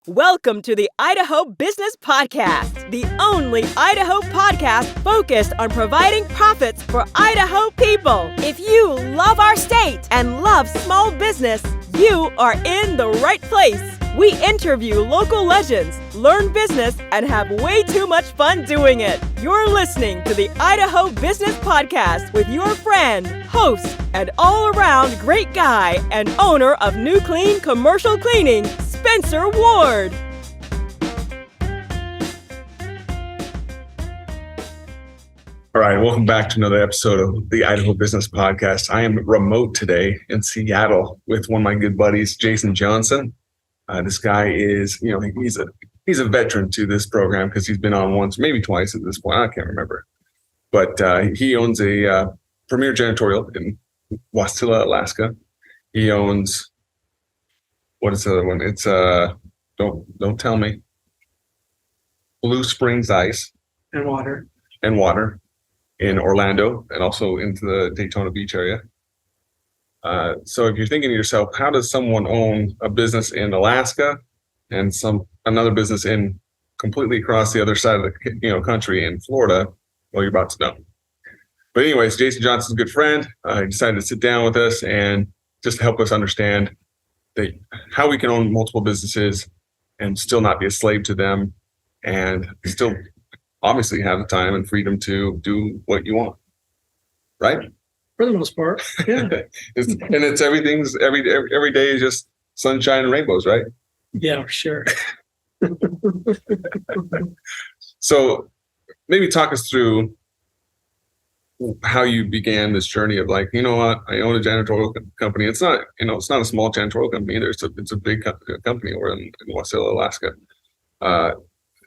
Welcome to the Idaho Business Podcast, the only Idaho podcast focused on providing profits for Idaho people. If you love our state and love small business, you are in the right place. We interview local legends, learn business, and have way too much fun doing it. You're listening to the Idaho Business Podcast with your friend, host, and all-around great guy and owner of New Clean Commercial Cleaning, Spencer Ward. All right, welcome back to another episode of the Idaho Business Podcast. I am remote today in Seattle with one of my good buddies, Jason Johnson. This guy is, he's a veteran to this program because he's been on once, maybe twice at this point. I can't remember. But he owns a premier janitorial in Wasilla, Alaska. He owns, what is the other one? It's, don't tell me. Blue Springs Ice. And water. In Orlando and also into the Daytona Beach area. So if you're thinking to yourself, how does someone own a business in Alaska and another business in completely across the other side of the country in Florida? Well, you're about to know. But anyways, Jason Johnson's a good friend. He decided to sit down with us and just help us understand how we can own multiple businesses and still not be a slave to them and still obviously have the time and freedom to do what you want, right? For the most part, yeah. It's everything's every day is just sunshine and rainbows, right? Yeah, for sure. So maybe talk us through how you began this journey of like, you know what, I own a janitorial company. It's not, it's not a small janitorial company either. It's a big company over in Wasilla, Alaska.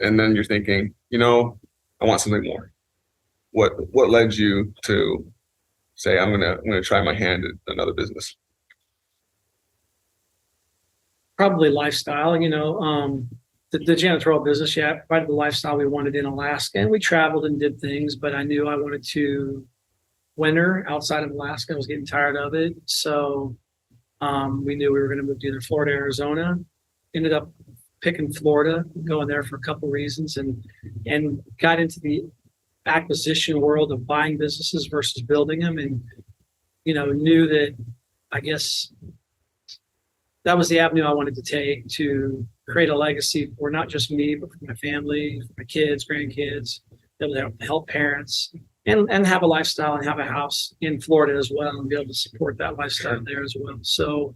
And then you're thinking, I want something more. What led you to say I'm gonna try my hand at another business? Probably lifestyle. The janitorial business, provided the lifestyle we wanted in Alaska, and we traveled and did things. But I knew I wanted to winter outside of Alaska. I was getting tired of it, so we knew we were going to move to either Florida, or Arizona. Ended up picking Florida, going there for a couple reasons, and got into the acquisition world of buying businesses versus building them, and knew that I guess that was the avenue I wanted to take to create a legacy for not just me, but for my family, for my kids, grandkids, be able to help parents and have a lifestyle and have a house in Florida as well and be able to support that lifestyle there as well. So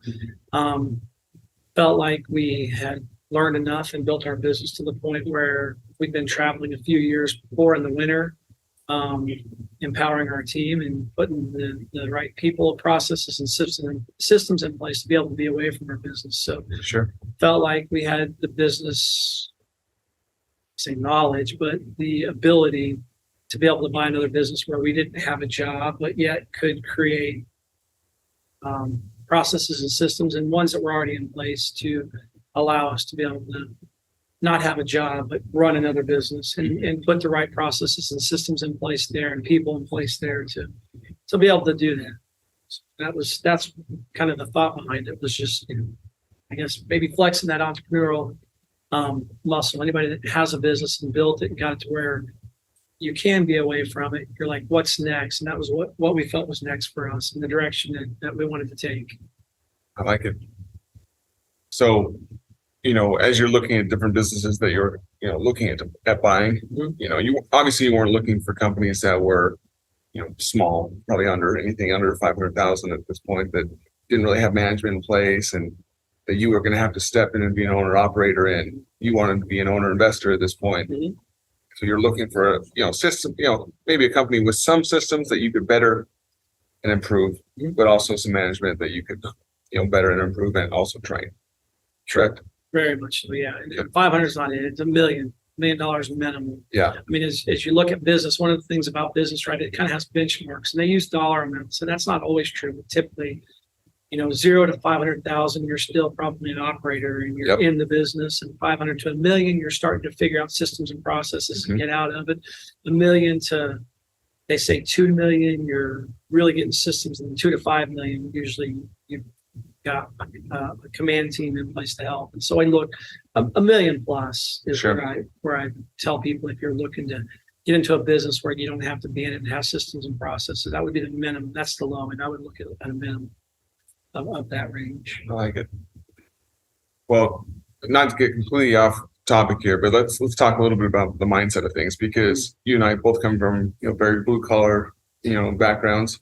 felt like we had learned enough and built our business to the point where we've been traveling a few years before in the winter, empowering our team and putting the right people, processes, and systems in place to be able to be away from our business. So sure, felt like we had the business, say knowledge, but the ability to be able to buy another business where we didn't have a job, but yet could create processes and systems and ones that were already in place to allow us to be able to not have a job, but run another business and put the right processes and systems in place there and people in place there to be able to do that. That's kind of the thought behind it, was just, I guess maybe flexing that entrepreneurial muscle. Anybody that has a business and built it and got it to where you can be away from it, you're like, what's next? And that was what we felt was next for us in the direction that we wanted to take. I like it. So, as you're looking at different businesses that you're, looking at buying, you obviously weren't looking for companies that were, small, probably anything under 500,000 at this point, that didn't really have management in place, and that you were going to have to step in and be an owner operator, and you wanted to be an owner investor at this point. Mm-hmm. So you're looking for system, maybe a company with some systems that you could better and improve, but also some management that you could, better and improve and also train. Correct? Very much so, yeah. 500 is not it. It's $1 million minimum. Yeah. I mean, as you look at business, one of the things about business, right, it kind of has benchmarks, and they use dollar amounts, and that's not always true. But typically, 0 to 500,000, you're still probably an operator and you're in the business, and 500 to $1 million, you're starting to figure out systems and processes and get out of it. $1 million to, they say 2 million, you're really getting systems, and 2 to 5 million, usually you've got a command team in place to help. And so I look a million plus is Sure. where I tell people if you're looking to get into a business where you don't have to be in it and have systems and processes, that would be the minimum. That's the low, and I would look at a minimum of that range. I like it. Well, not to get completely off topic here, but let's talk a little bit about the mindset of things, because you and I both come from, very blue collar, backgrounds.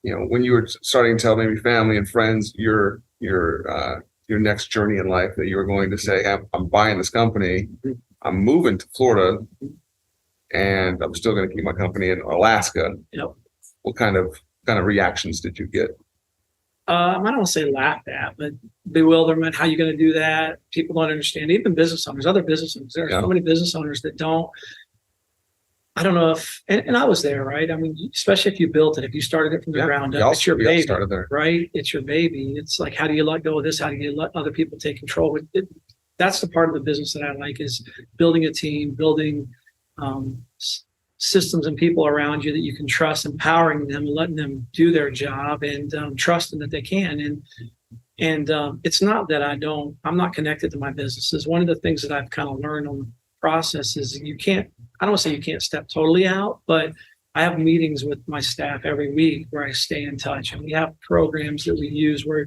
When you were starting to tell maybe family and friends your next journey in life, that you were going to say, I'm buying this company, I'm moving to Florida, and I'm still going to keep my company in Alaska. Yep. What kind of reactions did you get? I don't want to say laughed at, but bewilderment. How you going to do that? People don't understand. Even business owners, other business owners. There are so many business owners that don't. I don't know if, and I was there, right? I mean, especially if you built it, if you started it from the ground up, it's your baby, started there. right? It's your baby. It's like, how do you let go of this? How do you let other people take control? That's the part of the business that I like, is building a team, building systems and people around you that you can trust, empowering them, letting them do their job, and trusting that they can. And it's not that I'm not connected to my businesses. One of the things that I've kind of learned on the process is I don't want to say you can't step totally out, but I have meetings with my staff every week where I stay in touch, and we have programs that we use where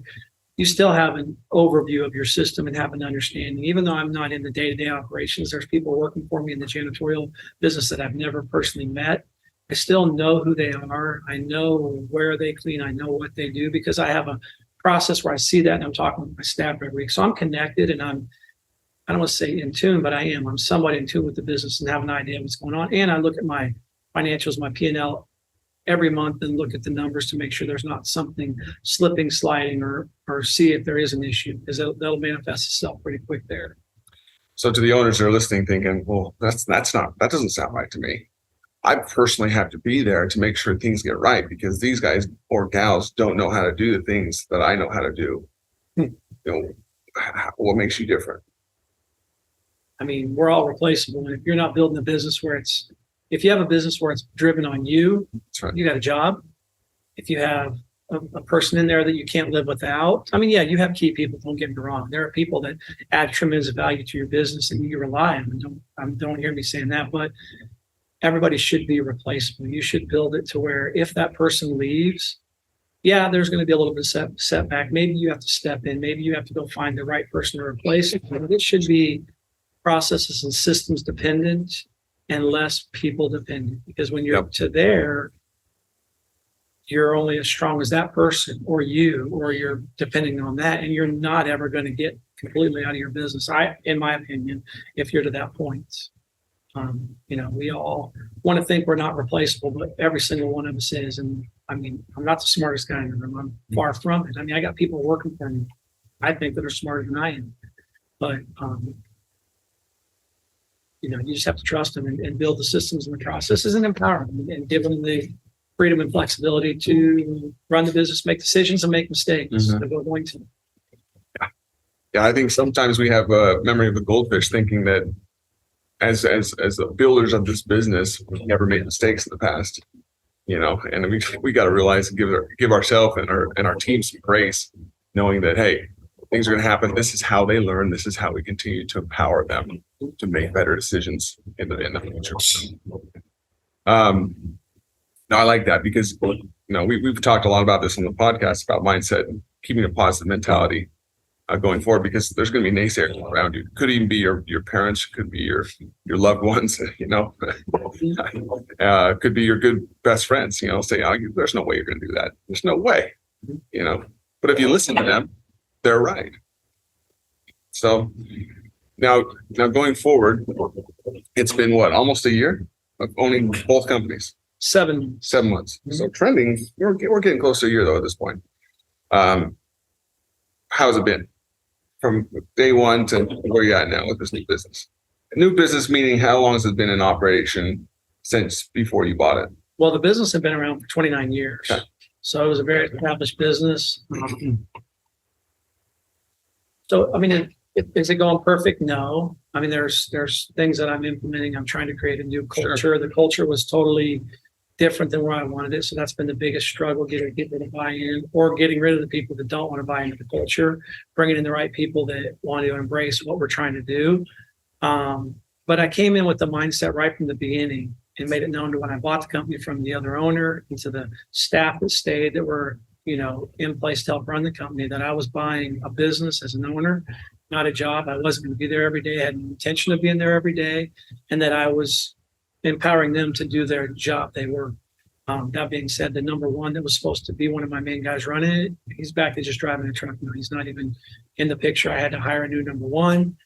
you still have an overview of your system and have an understanding. Even though I'm not in the day-to-day operations, there's people working for me in the janitorial business that I've never personally met. I still know who they are. I know where they clean. I know what they do, because I have a process where I see that, and I'm talking with my staff every week. So I'm connected, and I don't want to say in tune, but I'm somewhat in tune with the business and have an idea of what's going on. And I look at my financials, my P&L every month, and look at the numbers to make sure there's not something slipping, sliding, or see if there is an issue, because that'll manifest itself pretty quick there. So to the owners that are listening, thinking, well, that doesn't sound right to me. I personally have to be there to make sure things get right, because these guys or gals don't know how to do the things that I know how to do. What makes you different? I mean, we're all replaceable. And if you're not building a business if you have a business where it's driven on you, That's right. you got a job. If you have a person in there that you can't live without, I mean, yeah, you have key people, don't get me wrong. There are people that add tremendous value to your business and you rely on them. Don't hear me saying that, but everybody should be replaceable. You should build it to where if that person leaves, yeah, there's going to be a little bit of setback. Maybe you have to step in. Maybe you have to go find the right person to replace it. But it should be processes and systems dependent and less people dependent, because when you're up to there, you're only as strong as that person or you're depending on that, and you're not ever going to get completely out of your business. In my opinion, if you're to that point, we all want to think we're not replaceable, but every single one of us is. And I mean, I'm not the smartest guy in the room. I'm far from it. I mean, I got people working for me, I think, that are smarter than I am, but you just have to trust them and build the systems and the processes and empower them and give them the freedom and flexibility to run the business, make decisions, and make mistakes. Mm-hmm. That we're going to. Yeah, I think sometimes we have a memory of a goldfish, thinking that as the builders of this business, we never made mistakes in the past. And we got to realize and give ourselves and our team some grace, knowing that, hey, things are going to happen. This is how they learn. This is how we continue to empower them to make better decisions in the future. No, I like that, because we've talked a lot about this on the podcast, about mindset and keeping a positive mentality going forward, because there's going to be naysayers around you. Could even be your parents, could be your loved ones, could be your good best friends, say, oh, there's no way you're going to do that. There's no way, but if you listen to them, they're right. So now going forward, it's been almost a year of owning both companies. 7 months. Mm-hmm. So trending, we're getting close to a year though at this point. How's it been from day one to where you're at now with this new business? A new business meaning, how long has it been in operation since before you bought it? Well, the business had been around for 29 years. Okay. So it was a very established business. So, I mean, is it going perfect? No. I mean, there's things that I'm implementing. I'm trying to create a new culture. Sure. The culture was totally different than where I wanted it. So that's been the biggest struggle, getting people to buy in or getting rid of the people that don't want to buy into the culture, bringing in the right people that want to embrace what we're trying to do. But I came in with the mindset right from the beginning and made it known to when I bought the company from the other owner and to the staff that stayed that were, in place to help run the company, that I was buying a business as an owner, not a job. I wasn't going to be there every day. I had an intention of being there every day, and that I was empowering them to do their job. They were, that being said, the number one that was supposed to be one of my main guys running it, he's back to just driving a truck now. He's not even in the picture. I had to hire a new number one,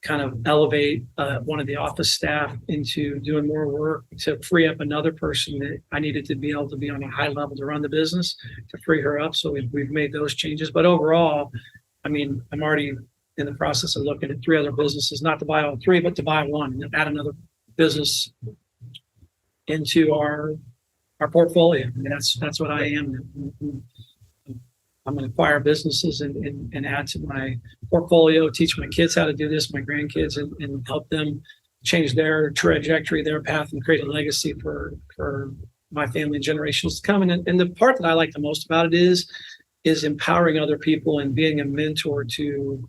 kind of elevate one of the office staff into doing more work to free up another person that I needed to be able to be on a high level to run the business, to free her up. So we've made those changes. But overall, I mean, I'm already in the process of looking at 3 other businesses, not to buy all 3, but to buy one and add another business into our portfolio. I mean, that's what I am. I'm going to acquire businesses and add to my portfolio, teach my kids how to do this, my grandkids, and help them change their trajectory, their path, and create a legacy for my family and generations to come. And the part that I like the most about it is empowering other people and being a mentor to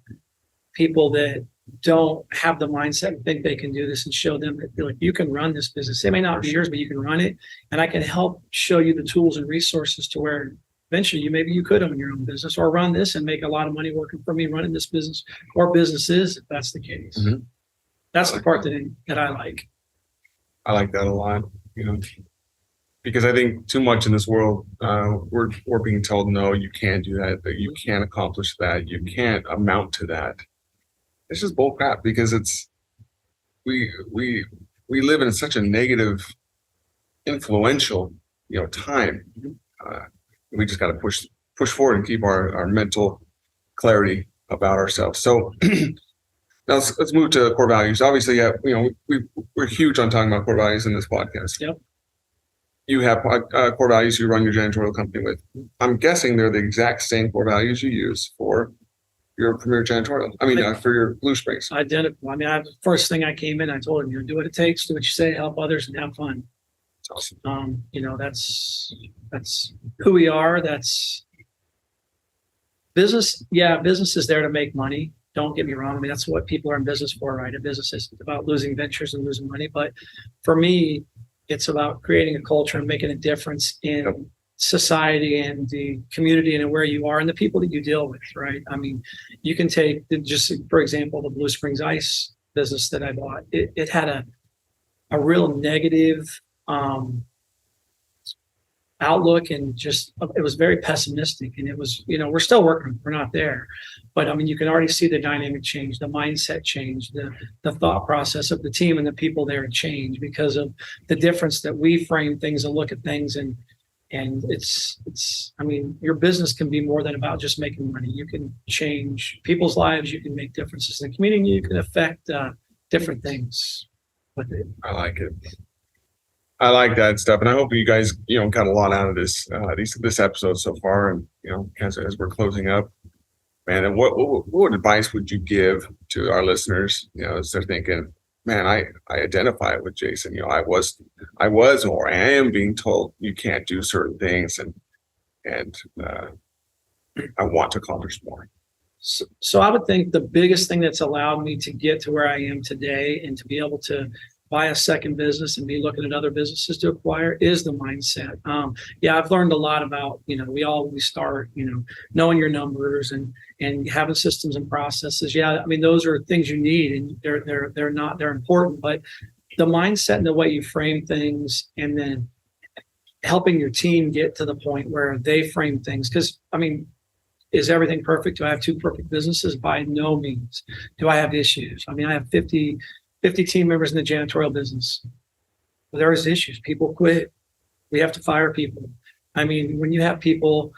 people that don't have the mindset and think they can do this, and show them that, like, you can run this business. It may not be yours, but you can run it. And I can help show you the tools and resources to where eventually maybe you could own your own business or run this and make a lot of money working for me running this business, or businesses, if that's the case. Mm-hmm. That's the part that I like. I like that a lot, because I think too much in this world, we're being told, no, you can't do that you can't accomplish that, you can't amount to that. It's just bull crap, because we live in such a negative, influential, time. We just got to push forward and keep our mental clarity about ourselves. So now let's move to core values. Obviously, we're huge on talking about core values in this podcast. Yep. You have core values you run your janitorial company with. I'm guessing they're the exact same core values you use for your Premier Janitorial. For your Blue Springs. Identical. The first thing I came in, I told them, do what it takes, do what you say, help others, and have fun. That's awesome. That's who we are. That's business. Yeah, business is there to make money. Don't get me wrong. That's what people are in business for, right? A business is about losing ventures and losing money. But for me, it's about creating a culture and making a difference in society and the community and where you are and the people that you deal with, right? You can take, just for example, the Blue Springs Ice business that I bought. It had a real negative outlook, and just, it was very pessimistic, and it was, we're still working, we're not there, but you can already see the dynamic change, the mindset change, the thought process of the team and the people there change because of the difference that we frame things and look at things. And it's your business can be more than about just making money. You can change people's lives, you can make differences in the community, you can affect different things with it. I like it. I like that stuff, and I hope you guys, got a lot out of this episode so far. And as we're closing up, man, and what advice would you give to our listeners? As they're thinking, man, I identify with Jason. I was, or I am being told you can't do certain things, and I want to accomplish more. So I would think the biggest thing that's allowed me to get to where I am today and to be able to buy a second business and be looking at other businesses to acquire is the mindset. I've learned a lot about, we start, knowing your numbers and having systems and processes. Those are things you need, and they're important, but the mindset and the way you frame things, and then helping your team get to the point where they frame things. Because, is everything perfect? Do I have 2 perfect businesses? By no means. Do I have issues? I have 50 team members in the janitorial business. Well, there is issues. People quit. We have to fire people. When you have people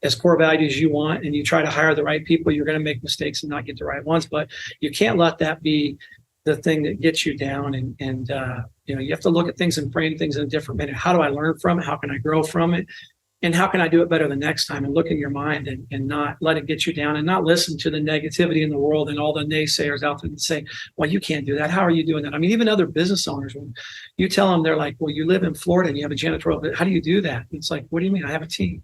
as core values you want, and you try to hire the right people, you're going to make mistakes and not get the right ones. But you can't let that be the thing that gets you down. And you have to look at things and frame things in a different manner. How do I learn from it? How can I grow from it? And how can I do it better the next time? And look in your mind and not let it get you down, and not listen to the negativity in the world and all the naysayers out there that say, well, you can't do that. How are you doing that? I mean, even other business owners, when you tell them, they're like, well, you live in Florida and you have a janitorial, but how do you do that? It's like, what do you mean? I have a team.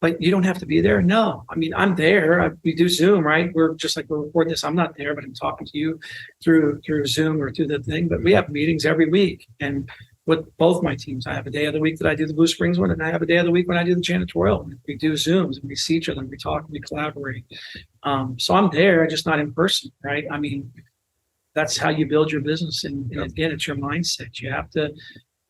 But you don't have to be there. No, I mean, I'm there. We do Zoom, right? We're just like, we're recording this. I'm not there, but I'm talking to you through Zoom or through the thing. But we have meetings every week. And with both my teams, I have a day of the week that I do the Blue Springs one, and I have a day of the week when I do the janitorial. We do Zooms and we see each other and we talk and we collaborate. So I'm there, just not in person, right? I mean, that's how you build your business. And again, it's your mindset. You have to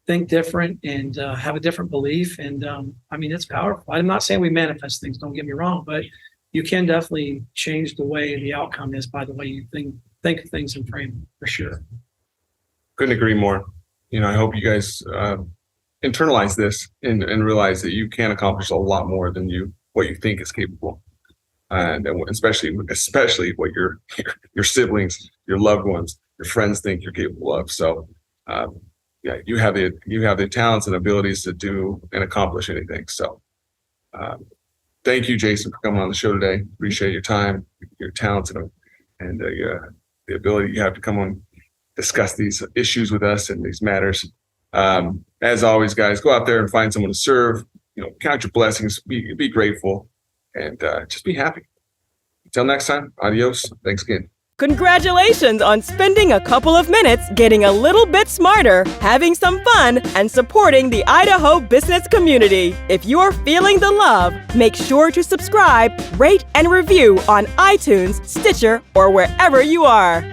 think different and have a different belief. And I mean, it's powerful. I'm not saying we manifest things, don't get me wrong, but you can definitely change the way the outcome is by the way you think of things and frame them, for sure. Couldn't agree more. You know, I hope you guys internalize this and realize that you can accomplish a lot more than what you think is capable. And especially what your siblings, your loved ones, your friends think you're capable of. So yeah, you have the talents and abilities to do and accomplish anything. So thank you, Jason, for coming on the show today. Appreciate your time, your talents, and the ability you have to come on, discuss these issues with us and these matters. As always, guys, go out there and find someone to serve. You know, count your blessings, be grateful, and just be happy. Until next time, adios. Thanks again. Congratulations on spending a couple of minutes getting a little bit smarter, having some fun, and supporting the Idaho business community. If you're feeling the love, make sure to subscribe, rate, and review on iTunes, Stitcher, or wherever you are.